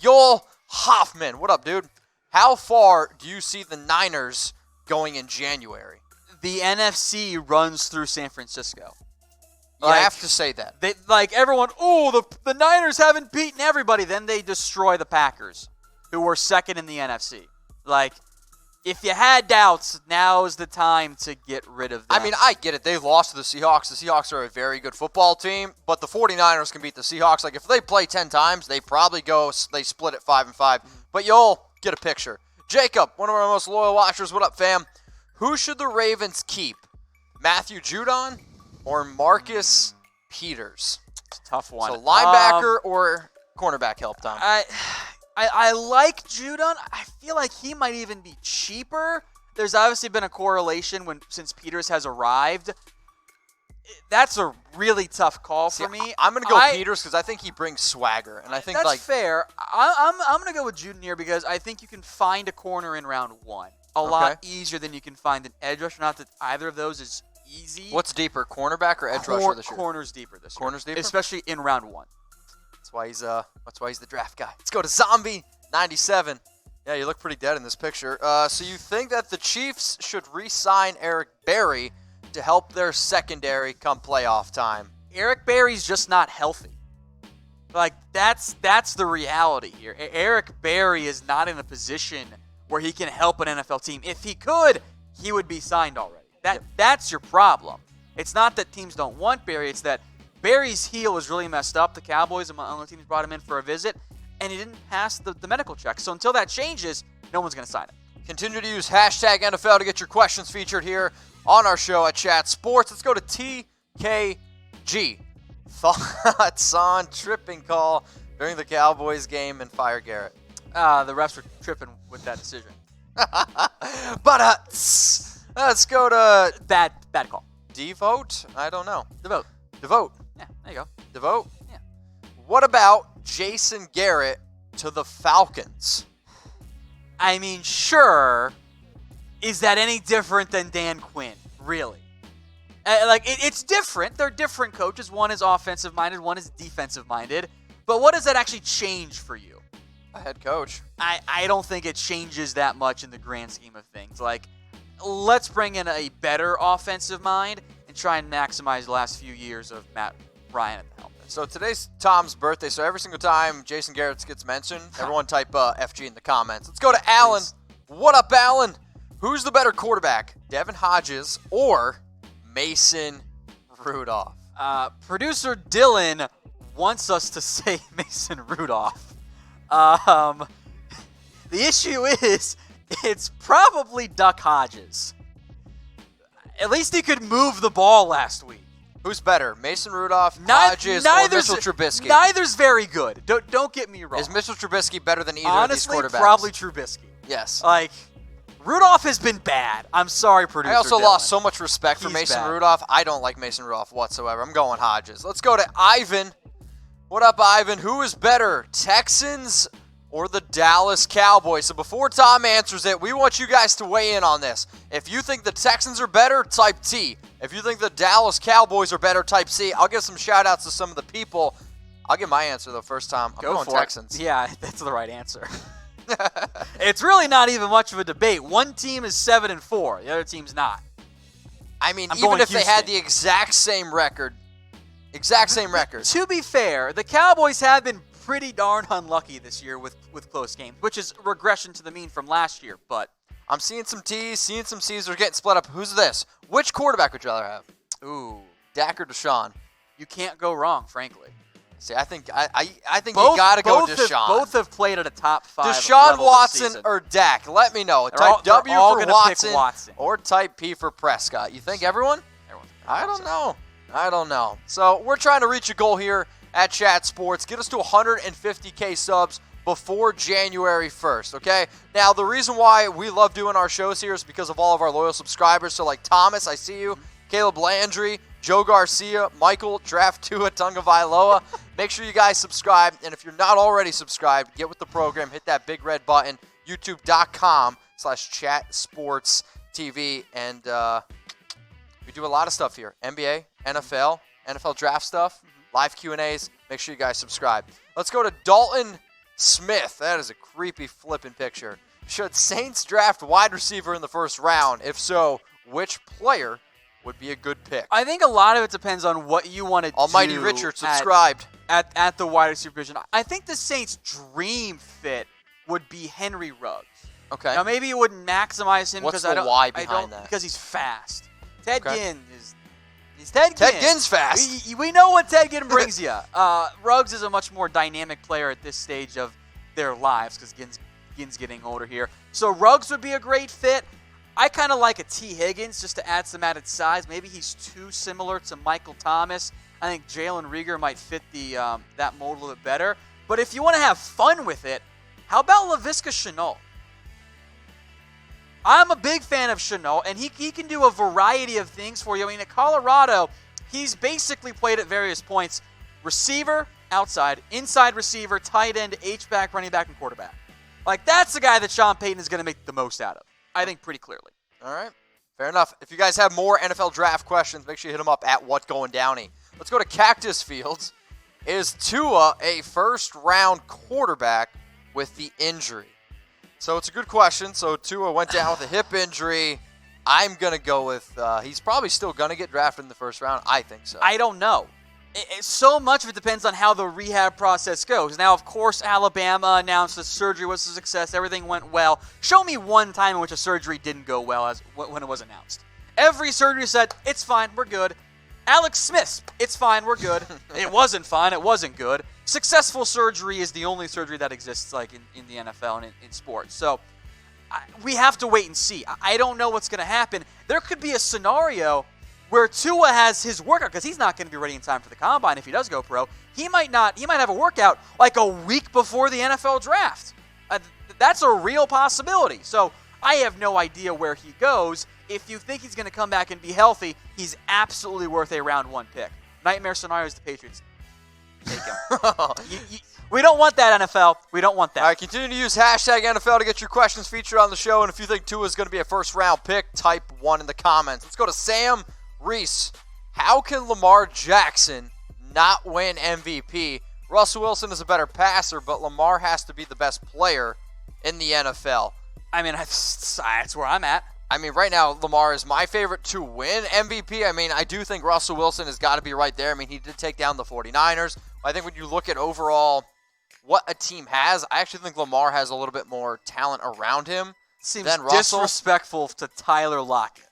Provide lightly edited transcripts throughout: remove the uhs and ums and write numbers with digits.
Yoel Hoffmann, what up, dude? How far do you see the Niners going in January? The NFC runs through San Francisco. You have to say that. Everyone, the Niners haven't beaten everybody. Then they destroy the Packers, who were second in the NFC. If you had doubts, now is the time to get rid of them. I mean, I get it. They lost to the Seahawks. The Seahawks are a very good football team, but the 49ers can beat the Seahawks. If they play 10 times, they probably they split at 5-5. But you'll get a picture. Jacob, one of our most loyal watchers, what up, fam? Who should the Ravens keep? Matthew Judon or Marcus Peters? It's a tough one. So linebacker or cornerback help, Tom? I like Judon. I feel like he might even be cheaper. There's obviously been a correlation since Peters has arrived. That's a really tough call for me. I'm going to go Peters because I think he brings swagger, and I think that's fair. I'm going to go with Judon here because I think you can find a corner in round 1 a lot easier than you can find an edge rusher. Not that either of those is easy. What's deeper, cornerback or edge rusher this year? Corner's deeper this year. Corner's deeper, especially in round 1. That's why he's the draft guy. Let's go to Zombie 97. Yeah, you look pretty dead in this picture. So you think that the Chiefs should re-sign Eric Berry to help their secondary come playoff time? Eric Berry's just not healthy. That's the reality here. Eric Berry is not in a position where he can help an NFL team. If he could, he would be signed already. That's your problem. It's not that teams don't want Berry. It's that Berry's heel was really messed up. The Cowboys, among other teams, brought him in for a visit, and he didn't pass the medical check. So until that changes, no one's going to sign him. Continue to use hashtag NFL to get your questions featured here on our show at Chat Sports. Let's go to TKG. Thoughts on tripping call during the Cowboys game and fire Garrett? The refs were tripping with that decision. But let's go to bad call. Devote? I don't know. Devote. Yeah, there you go. Devote? Yeah. What about Jason Garrett to the Falcons? I mean, sure. Is that any different than Dan Quinn? Really? It's different. They're different coaches. One is offensive-minded, one is defensive-minded. But what does that actually change for you? A head coach. I don't think it changes that much in the grand scheme of things. Let's bring in a better offensive mind and try and maximize the last few years of Matt Ryan at the helm. So today's Tom's birthday, so every single time Jason Garrett gets mentioned, everyone type FG in the comments. Let's go to Alan. Please. What up, Alan? Who's the better quarterback, Devin Hodges or Mason Rudolph? Producer Dylan wants us to say Mason Rudolph. The issue is it's probably Duck Hodges. At least he could move the ball last week. Who's better, Mason Rudolph, Hodges, or Mitchell Trubisky? Neither's very good. Don't get me wrong. Is Mitchell Trubisky better than either Honestly, of these quarterbacks? probably Trubisky. Yes. Rudolph has been bad. I'm sorry, producer I also Dylan. lost so much respect for He's Mason bad. Rudolph. I don't like Mason Rudolph whatsoever. I'm going Hodges. Let's go to Ivan. What up, Ivan? Who is better, Texans or the Dallas Cowboys? So before Tom answers it, we want you guys to weigh in on this. If you think the Texans are better, type T. If you think the Dallas Cowboys are better, type C. I'll give some shout-outs to some of the people. I'll give my answer the first time. I'm going Texans. Yeah, that's the right answer. It's really not even much of a debate. One team is 7-4. The other team's not. I mean, even if they had the exact same record. To be fair, the Cowboys have been pretty darn unlucky this year with close games, which is regression to the mean from last year. But I'm seeing some T's, seeing some C's. They're getting split up. Who's this? Which quarterback would you rather have? Ooh, Dak or Deshaun? You can't go wrong, frankly. See, I think you got to go Deshaun. Both have played at a top 5 Deshaun level Watson this season. or Dak? Let me know. They're Type W all for gonna Watson, pick Watson or type P for Prescott. You think everyone? I don't know. So we're trying to reach a goal here at Chat Sports. Get us to 150K subs before January 1st, okay? Now, the reason why we love doing our shows here is because of all of our loyal subscribers. So, like Thomas, I see you, Caleb Landry, Joe Garcia, Michael, Draft Tua, Tungavailoa. Make sure you guys subscribe. And if you're not already subscribed, get with the program. Hit that big red button, youtube.com/chatsportstv. And we do a lot of stuff here. NBA, NFL draft stuff, live Q&As. Make sure you guys subscribe. Let's go to Dalton Smith. That is a creepy flipping picture. Should Saints draft wide receiver in the first round? If so, which player would be a good pick? I think a lot of it depends on what you want to do. Almighty Richard subscribed. At the wide receiver position. I think the Saints' dream fit would be Henry Ruggs. Okay. Now, maybe you wouldn't maximize him What's because the why behind that? Because he's fast. Ted Okay. Ginn is... He's Ted Ginn. Ted Ginn's fast. We know what Ted Ginn brings you. Ruggs is a much more dynamic player at this stage of their lives because Ginn's getting older here. So Ruggs would be a great fit. I kind of like a T. Higgins just to add some added size. Maybe he's too similar to Michael Thomas. I think Jalen Reagor might fit that mold a little bit better. But if you want to have fun with it, how about Laviska Shenault? I'm a big fan of Shenault, and he can do a variety of things for you. I mean, at Colorado, he's basically played at various points. Receiver, outside, inside receiver, tight end, H-back, running back, and quarterback. Like, that's the guy that Sean Payton is going to make the most out of, I think, pretty clearly. All right. Fair enough. If you guys have more NFL draft questions, make sure you hit them up at What Going Downy. Let's go to Cactus Fields. Is Tua a first-round quarterback with the injury? So it's a good question. So Tua went down with a hip injury. I'm going to go with he's probably still going to get drafted in the first round. I think so. I don't know. So much of it depends on how the rehab process goes. Now, of course, Alabama announced the surgery was a success. Everything went well. Show me one time in which a surgery didn't go well when it was announced. Every surgery said, it's fine, we're good. Alex Smith, it's fine, we're good. It wasn't fine, it wasn't good. Successful surgery is the only surgery that exists like in the NFL and in sports. So we have to wait and see. I don't know what's going to happen. There could be a scenario where Tua has his workout, because he's not going to be ready in time for the combine if he does go pro. He might have a workout like a week before the NFL draft. That's a real possibility. So I have no idea where he goes. If you think he's going to come back and be healthy, he's absolutely worth a round one pick. Nightmare scenario is the Patriots. Take him. We don't want that, NFL. We don't want that. All right, continue to use hashtag NFL to get your questions featured on the show. And if you think Tua is going to be a first-round pick, type 1 in the comments. Let's go to Sam Rees. How can Lamar Jackson not win MVP? Russell Wilson is a better passer, but Lamar has to be the best player in the NFL. I mean, that's where I'm at. I mean, right now, Lamar is my favorite to win MVP. I mean, I do think Russell Wilson has got to be right there. I mean, he did take down the 49ers. I think when you look at overall what a team has, I actually think Lamar has a little bit more talent around him than Russell. Disrespectful to Tyler Lockett.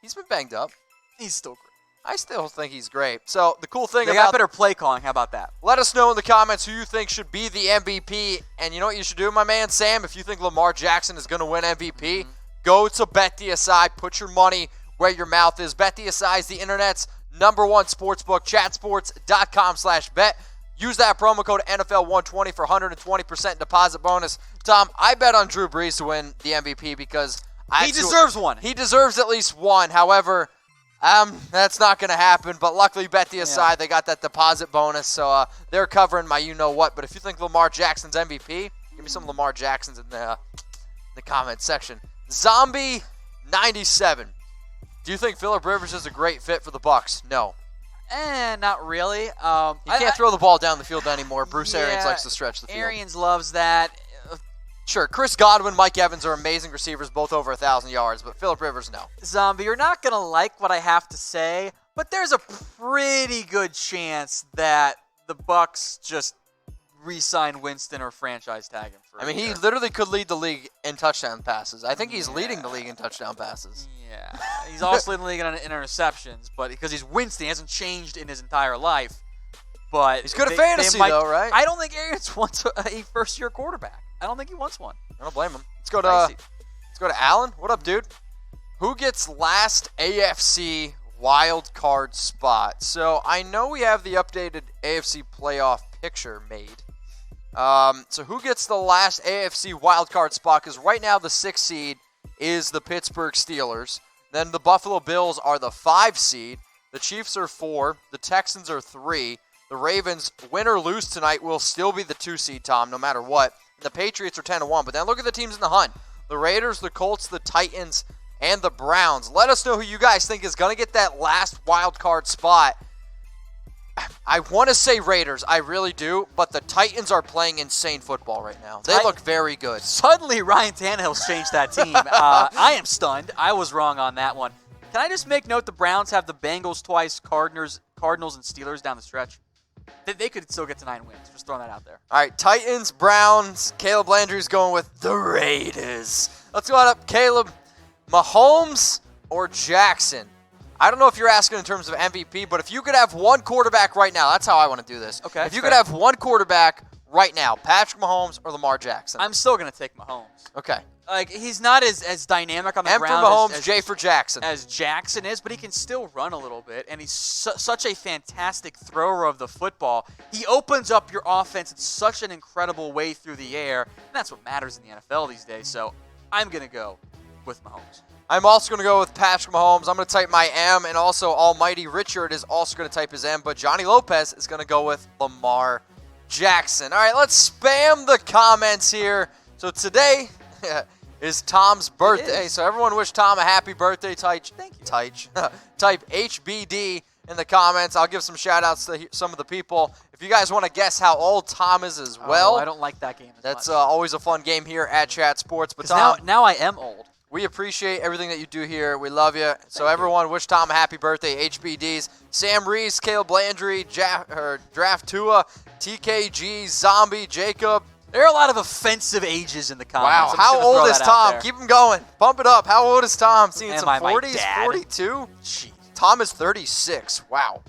He's been banged up. He's still great. I still think he's great. So the cool thing they got better play calling. How about that? Let us know in the comments who you think should be the MVP. And you know what you should do, my man Sam? If you think Lamar Jackson is going to win MVP, go to BetDSI. Put your money where your mouth is. BetDSI is the internet's #1 sportsbook. Chatsports.com/bet. Use that promo code NFL120 for 120% deposit bonus. Tom, I bet on Drew Brees to win the MVP because he deserves one. He deserves at least one. However, that's not going to happen. But luckily, BetDSI, they got that deposit bonus, so they're covering my you-know-what. But if you think Lamar Jackson's MVP, give me some Lamar Jacksons in the comment section. Zombie97. Do you think Phillip Rivers is a great fit for the Bucs? No. Not really. He can't throw the ball down the field anymore. Bruce Arians likes to stretch the field. Arians loves that. Sure, Chris Godwin, Mike Evans are amazing receivers, both over 1,000 yards, but Phillip Rivers, no. Zombie, you're not going to like what I have to say, but there's a pretty good chance that the Bucs just re-sign Winston or franchise tag him for a year. He literally could lead the league in touchdown passes. I think he's leading the league in touchdown passes. Yeah. He's also leading the league in interceptions, but because he's Winston, he hasn't changed in his entire life. But he's good at fantasy, though, right? I don't think Arians wants a first-year quarterback. I don't think he wants one. I don't blame him. Let's go to Alan. What up, dude? Who gets last AFC wild card spot? So I know we have the updated AFC playoff picture made. So who gets the last AFC wild card spot? Because right now the 6th seed is the Pittsburgh Steelers. Then the Buffalo Bills are the 5 seed. The Chiefs are 4. The Texans are 3. The Ravens, win or lose tonight, will still be the 2 seed, Tom, no matter what. And the Patriots are 10-1. But then look at the teams in the hunt. The Raiders, the Colts, the Titans, and the Browns. Let us know who you guys think is going to get that last wild card spot. I want to say Raiders. I really do. But the Titans are playing insane football right now. They look very good. Suddenly, Ryan Tannehill's changed that team. I am stunned. I was wrong on that one. Can I just make note the Browns have the Bengals twice, Cardinals and Steelers down the stretch? They could still get to 9 wins. Just throwing that out there. All right, Titans, Browns. Caleb Landry's going with the Raiders. Let's go on up. Caleb, Mahomes or Jackson? I don't know if you're asking in terms of MVP, but if you could have one quarterback right now, that's how I want to do this. Okay. If you could have one quarterback right now, Patrick Mahomes or Lamar Jackson? I'm still going to take Mahomes. Okay. Like, he's not as dynamic on the M ground for Mahomes, as J for Jackson. As Jackson is, but he can still run a little bit, and he's such a fantastic thrower of the football. He opens up your offense in such an incredible way through the air, and that's what matters in the NFL these days. So I'm going to go with Mahomes. I'm also going to go with Patrick Mahomes. I'm going to type my M, and also Almighty Richard is also going to type his M, but Johnny Lopez is going to go with Lamar Jackson. All right, let's spam the comments here. So today is Tom's birthday, so everyone wish Tom a happy birthday. Thank you. Type HBD in the comments. I'll give some shout-outs to some of the people. If you guys want to guess how old Tom is as well. I don't like that game as That's much. Always a fun game here at Chat Sports. But Tom, now I am old. we appreciate everything that you do here. We love you. So everyone, wish Tom a happy birthday. HBDs. Sam Rees, Caleb Landry, Draft Tua, TKG, Zombie, Jacob. There are a lot of offensive ages in the comments. Wow, how old is Tom? Keep him going. Bump it up. How old is Tom? Seeing some 40s, 42? Jeez. Tom is 36. Wow.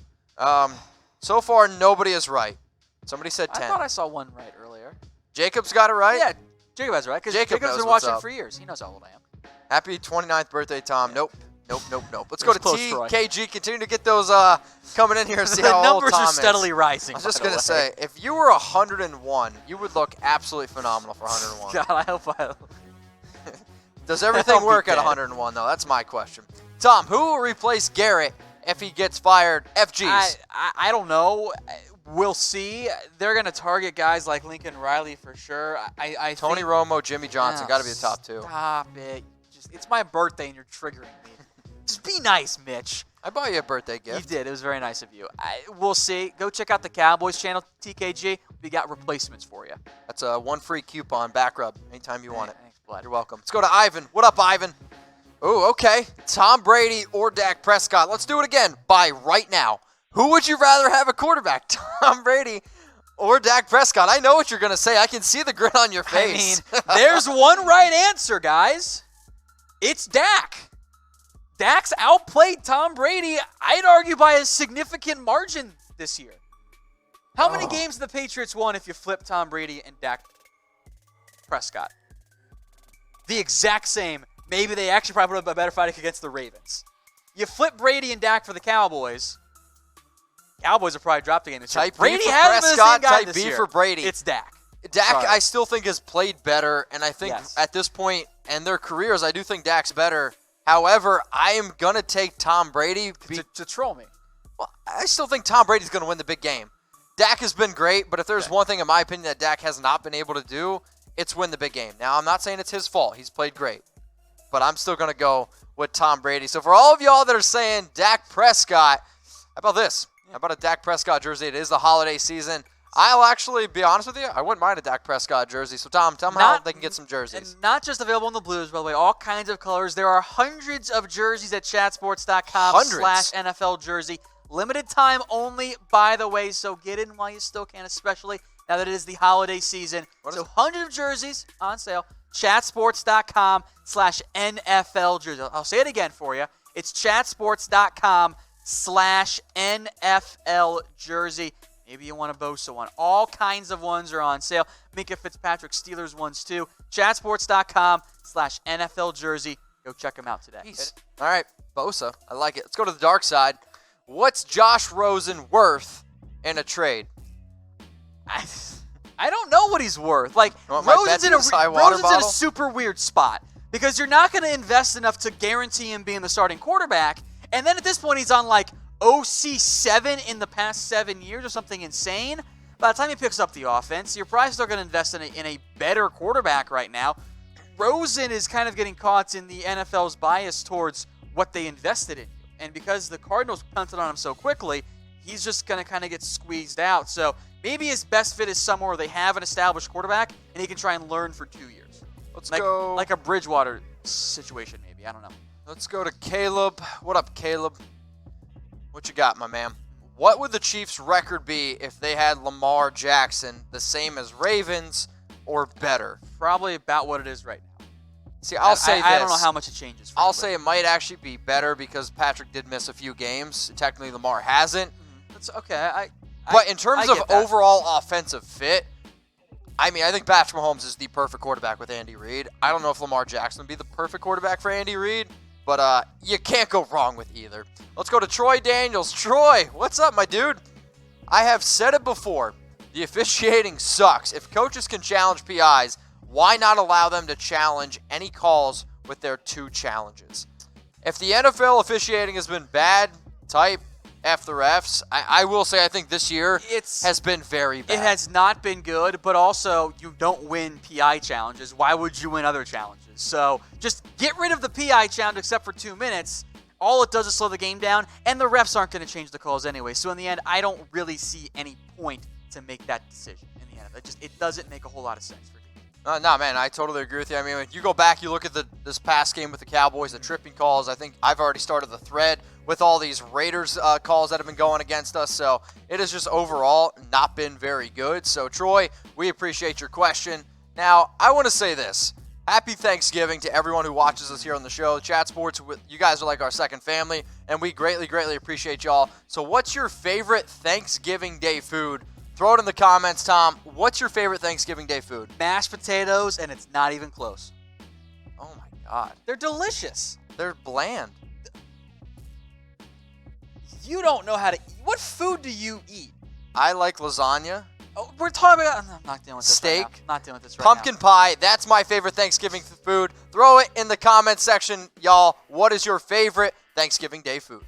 So far, nobody is right. Somebody said 10. I thought I saw one right earlier. Jacob's got it right? Yeah, Jacob has it right, because Jacob Jacob's knows been what's watching up. for years. He knows how old I am. Happy 29th birthday, Tom. Yeah. Nope. Let's go to Close, Troy. TKG. Continue to get those coming in here and see The how old numbers Tom are is. steadily rising. I was just by the going to way. say, if you were 101, you would look absolutely phenomenal for 101. God, I hope I. Does everything I'll be work at dead. 101, though? That's my question. Tom, who will replace Garrett if he gets fired? FGs. I don't know. We'll see. They're going to target guys like Lincoln Riley for sure. I Tony think, Romo, Jimmy Johnson, got to be the top two. Stop it. It's my birthday and you're triggering me. Just be nice, Mitch. I bought you a birthday gift. You did. It was very nice of you. We'll see. Go check out the Cowboys channel, TKG. We got replacements for you. That's a one free coupon, back rub, anytime you want it. Thanks, bud. You're welcome. Let's go to Ivan. What up, Ivan? Oh, okay. Tom Brady or Dak Prescott. Let's do it again. By right now. Who would you rather have a quarterback, Tom Brady or Dak Prescott? I know what you're going to say. I can see the grin on your face. I mean, there's one right answer, guys. It's Dak. Dak's outplayed Tom Brady, I'd argue, by a significant margin this year. How many games have the Patriots won if you flip Tom Brady and Dak Prescott? The exact same. Maybe they actually probably put up a better fight against the Ravens. You flip Brady and Dak for the Cowboys. Cowboys have probably dropped the game this year. Type Brady B for hasn't been the same Prescott, guy type this B year. for Brady. It's Dak. Dak, Sorry. I still think, has played better, and I think Yes. at this point in their careers, I do think Dak's better. However, I am going to take Tom Brady. To troll me. Well, I still think Tom Brady's going to win the big game. Dak has been great, but if there's one thing, in my opinion, that Dak has not been able to do, it's win the big game. Now, I'm not saying it's his fault. He's played great. But I'm still going to go with Tom Brady. So for all of y'all that are saying Dak Prescott, how about this? How about a Dak Prescott jersey? It is the holiday season. I'll actually be honest with you. I wouldn't mind a Dak Prescott jersey. So, Tom, tell them how they can get some jerseys. And not just available in the blues, by the way, all kinds of colors. There are hundreds of jerseys at chatsports.com /NFL jersey. Limited time only, by the way, so get in while you still can, especially now that it is the holiday season. So hundreds of jerseys on sale. Chatsports.com /NFL jersey. I'll say it again for you. It's chatsports.com /NFL jersey. Maybe you want a Bosa one. All kinds of ones are on sale. Minka Fitzpatrick Steelers ones too. Chatsports.com /NFL jersey. Go check them out today. Jeez. All right, Bosa. I like it. Let's go to the dark side. What's Josh Rosen worth in a trade? I don't know what he's worth. Like, Rosen's in a super weird spot because you're not going to invest enough to guarantee him being the starting quarterback. And then at this point, he's on like OC7 in the past 7 years or something insane. By the time he picks up the offense, you're probably still going to invest in a better quarterback right now. Rosen is kind of getting caught in the NFL's bias towards what they invested in. And because the Cardinals punted on him so quickly, he's just going to kind of get squeezed out. So maybe his best fit is somewhere where they have an established quarterback and he can try and learn for 2 years. Let's go. Like a Bridgewater situation, maybe. I don't know. Let's go to Caleb. What up, Caleb? What you got, my man? What would the Chiefs' record be if they had Lamar Jackson the same as Ravens or better? Probably about what it is right now. See, I'll say this. I don't know how much it changes. I'll say it might actually be better because Patrick did miss a few games. Technically, Lamar hasn't. That's okay. But in terms of that. overall offensive fit, I mean, I think Patrick Mahomes is the perfect quarterback with Andy Reid. I don't know if Lamar Jackson would be the perfect quarterback for Andy Reid, but you can't go wrong with either. Let's go to Troy Daniels. Troy, what's up, my dude? I have said it before. The officiating sucks. If coaches can challenge PIs, why not allow them to challenge any calls with their 2 challenges? If the NFL officiating has been bad, type F the refs. I will say I think this year has been very bad. It has not been good, but also you don't win PI challenges. Why would you win other challenges? So just get rid of the PI challenge except for 2 minutes. All it does is slow the game down, and the refs aren't going to change the calls anyway. So in the end, I don't really see any point to make that decision in the end. It doesn't make a whole lot of sense for me. No, man, I totally agree with you. I mean, when you go back, you look at this past game with the Cowboys, the tripping calls. I think I've already started the thread with all these Raiders calls that have been going against us. So it has just overall not been very good. So, Troy, we appreciate your question. Now, I want to say this. Happy Thanksgiving to everyone who watches us here on the show. Chat Sports, you guys are like our second family, and we greatly, greatly appreciate y'all. So what's your favorite Thanksgiving Day food? Throw it in the comments, Tom. What's your favorite Thanksgiving Day food? Mashed potatoes, and it's not even close. Oh, my God. They're delicious. They're bland. You don't know how to eat. What food do you eat? I like lasagna. Oh, we're talking about... I'm not dealing with this steak. right now. I'm not dealing with this right Pumpkin pie. That's my favorite Thanksgiving food. Throw it in the comments section, y'all. What is your favorite Thanksgiving Day food?